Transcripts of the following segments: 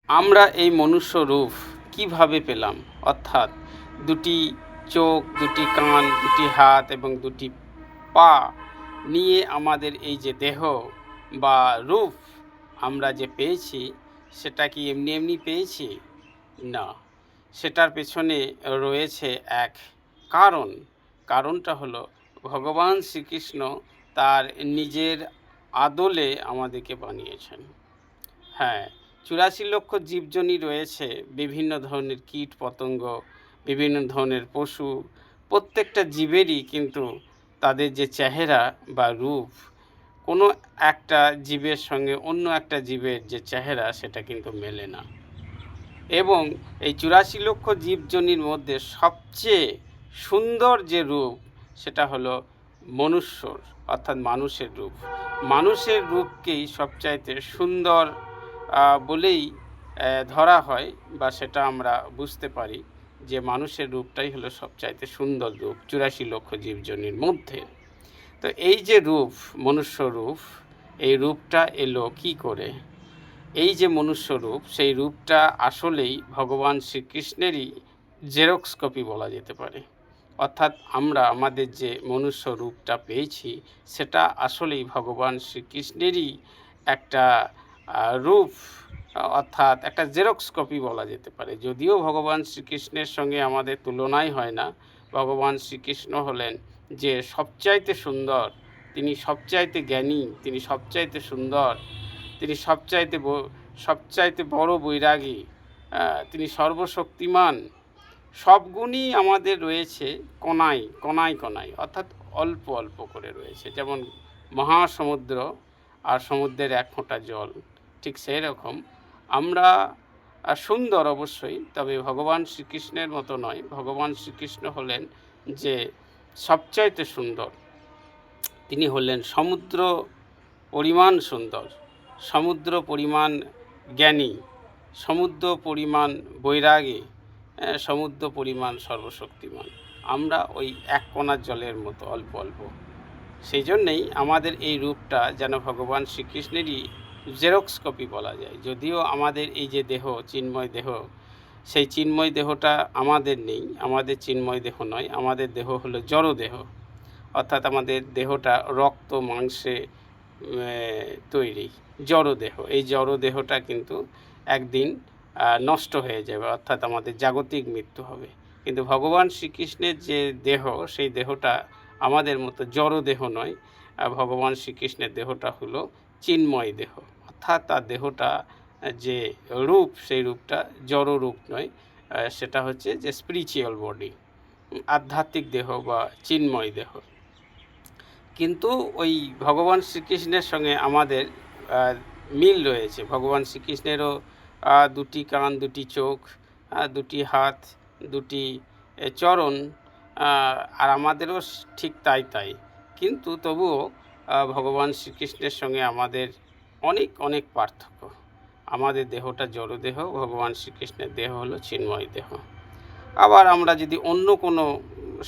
আমরা এই মনুষ্য রূপ কীভাবে পেলাম? অর্থাৎ দুটি চোখ, দুটি কান, দুটি হাত এবং দুটি পা নিয়ে আমাদের এই যে দেহ বা রূপ আমরা যে পেয়েছি, সেটা কি এমনি এমনি পেয়েছি? না, সেটার পেছনে রয়েছে এক কারণ। কারণটা হলো ভগবান শ্রীকৃষ্ণ তার নিজের আদলে আমাদেরকে বানিয়েছেন। হ্যাঁ, ৮৪ লক্ষ জীবজনী রয়েছে, বিভিন্ন ধরনের কীট পতঙ্গ, বিভিন্ন ধরনের পশু। প্রত্যেকটা জীবেরই কিন্তু তাদের যে চেহারা বা রূপ, কোনো একটা জীবের সঙ্গে অন্য একটা জীবের যে চেহারা সেটা কিন্তু মেলে না। এবং এই ৮৪ লক্ষ জীবজনীর মধ্যে সবচেয়ে সুন্দর যে রূপ সেটা হলো মনুষ্যর, অর্থাৎ মানুষের রূপ। মানুষের রূপকেই সবচাইতে সুন্দর বলেই ধরা হয়, বা সেটা আমরা বুঝতে পারি যে মানুষের রূপটাই হলো সবচাইতে সুন্দর রূপ ৮৪ লক্ষ জীবজনীর মধ্যে। তো এই যে রূপ, মনুষ্য রূপ, এই রূপটা এলো কি করে? এই যে মনুষ্য রূপ, সেই রূপটা আসলেই ভগবান শ্রীকৃষ্ণেরই জেরক্স কপি বলা যেতে পারে। অর্থাৎ আমরা আমাদের যে মনুষ্য রূপটা পেয়েছি, সেটা আসলেই ভগবান শ্রীকৃষ্ণেরই একটা রূপ, অর্থাৎ একটা জেরক্স কপি বলা যেতে পারে। যদিও ভগবান শ্রীকৃষ্ণের সঙ্গে আমাদের তুলনাই হয় না। ভগবান শ্রীকৃষ্ণ হলেন যে সবচাইতে সুন্দর, তিনি সবচাইতে জ্ঞানী, তিনি সবচাইতে সুন্দর, তিনি সবচাইতে বড় বৈরাগী, তিনি সর্বশক্তিমান। সব গুণই আমাদের রয়েছে কণায় কণায় কণায়, অর্থাৎ অল্প অল্প করে রয়েছে। যেমন মহাসমুদ্র আর সমুদ্রের এক ফোঁটা জল, ঠিক সেই রকম আমরা সুন্দর অবশ্যই, তবে ভগবান শ্রীকৃষ্ণের মতো নয়। ভগবান শ্রীকৃষ্ণ হলেন যে সবচাইতে সুন্দর, তিনি হলেন সমুদ্র পরিমাণ সুন্দর, সমুদ্র পরিমাণ জ্ঞানী, সমুদ্র পরিমাণ বৈরাগী, সমুদ্র পরিমাণ সর্বশক্তিমান। আমরা ওই এক কণার জলের মতো অল্প অল্প। সেই জন্যেই আমাদের এই রূপটা যেন ভগবান শ্রীকৃষ্ণেরই জেরক্স কপি বলা যায়। যদিও আমাদের এই যে দেহ, চিন্ময় দেহ, সেই চিন্ময় দেহটা আমাদের নেই, আমাদের চিন্ময় দেহ নয়, আমাদের দেহ হলো জড় দেহ। অর্থাৎ আমাদের দেহটা রক্ত মাংসে তৈরি, জড় দেহ। এই জড় দেহটা কিন্তু একদিন নষ্ট হয়ে যাবে, অর্থাৎ আমাদের জাগতিক মৃত্যু হবে। কিন্তু ভগবান শ্রীকৃষ্ণের যে দেহ, সেই দেহটা আমাদের মতো জড় দেহ নয়। ভগবান শ্রীকৃষ্ণের দেহটা হলো চিন্ময় দেহ, অর্থাৎ তার দেহটা যে রূপ, সেই রূপটা জড় রূপ নয়, সেটা হচ্ছে যে স্পিরিচুয়াল বডি, আধ্যাত্মিক দেহ বা চিন্ময় দেহ। কিন্তু ওই ভগবান শ্রীকৃষ্ণের সঙ্গে আমাদের মিল রয়েছে। ভগবান শ্রীকৃষ্ণেরও দুটি কান, দুটি চোখ, দুটি হাত, দুটি চরণ, আর আমাদেরও ঠিক তাই তাই। কিন্তু তবুও ভগবান শ্রীকৃষ্ণের সঙ্গে আমাদের অনেক অনেক পার্থক্য। আমাদের দেহটা জড় দেহ, ভগবান শ্রীকৃষ্ণের দেহ হলো চিন্ময় দেহ। আবার আমরা যদি অন্য কোনো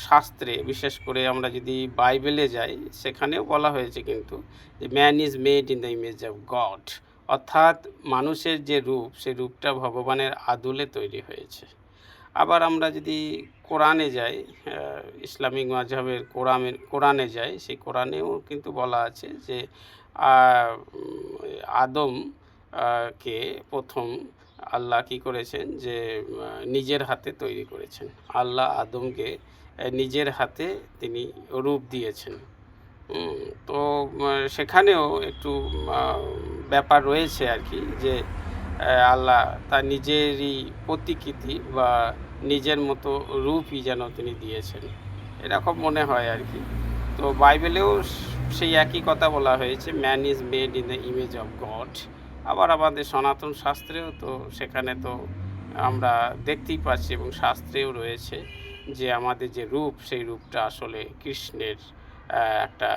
শাস্ত্রে, বিশেষ করে আমরা যদি বাইবেলে যাই, সেখানেও বলা হয়েছে কিন্তু যে man is made in the image of god, অর্থাৎ মানুষের যে রূপ, সেই রূপটা ভগবানের আদলে তৈরি হয়েছে। আবার আমরা যদি কোরআনে যাই, ইসলামিক মাযহাবের কোরআনে যাই, সেই কোরআনেও কিন্তু বলা আছে যে আদম কে প্রথম আল্লাহ কি করেছেন, যে নিজের হাতে তৈরি করেছেন। আল্লাহ আদমকে নিজের হাতে তিনি রূপ দিয়েছেন। তো সেখানেও একটু ব্যাপার রয়েছে আর কি, যে আল্লাহ তার নিজেরই প্রতিকৃতি বা নিজের মতো রূপই যেন তিনি দিয়েছেন, এরকম মনে হয় আর কি। তো বাইবেলেও সেই একই কথা বলা হয়েছে, man is made in the image of god. আবার আমাদের সনাতন শাস্ত্রেও তো, সেখানে তো আমরা দেখতেই পাচ্ছি এবং শাস্ত্রেও রয়েছে যে আমাদের যে রূপ, সেই রূপটা আসলে কৃষ্ণের একটা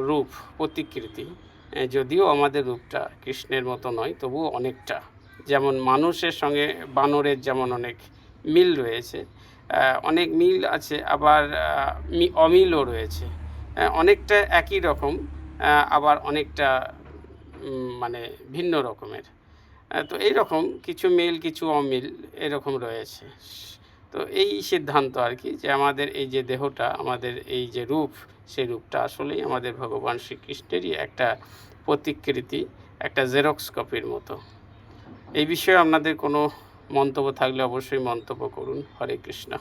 রূপ, প্রতিকৃতি। যদিও আমাদের রূপটা কৃষ্ণের মতো নয়, তবুও অনেকটা। যেমন মানুষের সঙ্গে বানরের যেমন অনেক মিল রয়েছে, অনেক মিল আছে, আবার অমিলও রয়েছে। অনেকটা একই রকম, আবার অনেকটা মানে ভিন্ন রকমের। তো এইরকম কিছু মিল কিছু অমিল এরকম রয়েছে। তো এই সিদ্ধান্ত আর কি, যে আমাদের এই যে দেহটা, আমাদের এই যে রূপ, সেই রূপটা আসলেই আমাদের ভগবান শ্রীকৃষ্ণেরই একটা প্রতিকৃতি, একটা জেরক্স কপির মতো। এই বিষয়ে আপনাদের কোনো মন্তব্য থাকলে অবশ্যই মন্তব্য করুন। হরে কৃষ্ণ।